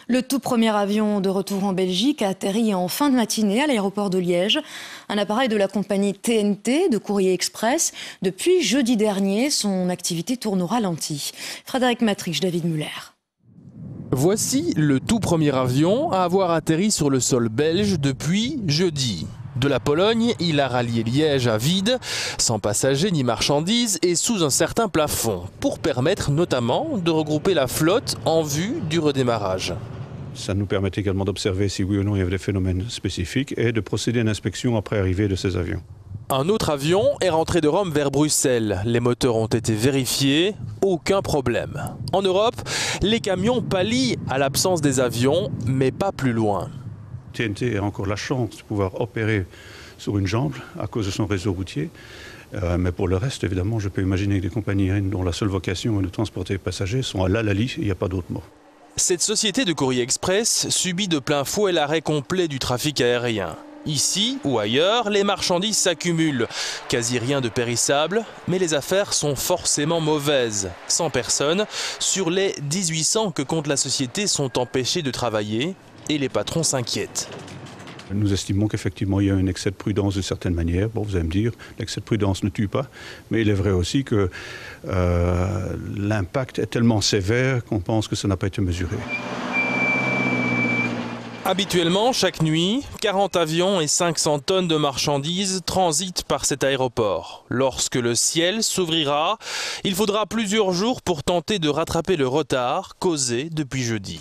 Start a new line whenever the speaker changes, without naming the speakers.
Le tout premier avion de retour en Belgique a atterri en fin de matinée à l'aéroport de Liège. Un appareil de la compagnie TNT de Courrier Express. Depuis jeudi dernier, son activité tourne au ralenti. Frédéric Matrich, David Muller.
Voici le tout premier avion à avoir atterri sur le sol belge depuis jeudi. De la Pologne, il a rallié Liège à vide, sans passagers ni marchandises et sous un certain plafond, pour permettre notamment de regrouper la flotte en vue du redémarrage.
Ça nous permet également d'observer si oui ou non il y avait des phénomènes spécifiques et de procéder à une inspection après arrivée de ces avions.
Un autre avion est rentré de Rome vers Bruxelles. Les moteurs ont été vérifiés, aucun problème. En Europe, les camions pallient à l'absence des avions, mais pas plus loin.
TNT a encore la chance de pouvoir opérer sur une jambe à cause de son réseau routier. Mais pour le reste, évidemment, je peux imaginer que des compagnies aériennes dont la seule vocation est de transporter les passagers sont à l'Alali, il n'y a pas d'autre mot.
Cette société de courrier express subit de plein fouet l'arrêt complet du trafic aérien. Ici ou ailleurs, les marchandises s'accumulent. Quasi rien de périssable, mais les affaires sont forcément mauvaises. 100 personnes sur les 1800 que compte la société sont empêchées de travailler et les patrons s'inquiètent.
Nous estimons qu'effectivement il y a un excès de prudence d'une certaine manière. Bon, vous allez me dire, l'excès de prudence ne tue pas, mais il est vrai aussi que l'impact est tellement sévère qu'on pense que ça n'a pas été mesuré.
Habituellement, chaque nuit, 40 avions et 500 tonnes de marchandises transitent par cet aéroport. Lorsque le ciel s'ouvrira, il faudra plusieurs jours pour tenter de rattraper le retard causé depuis jeudi.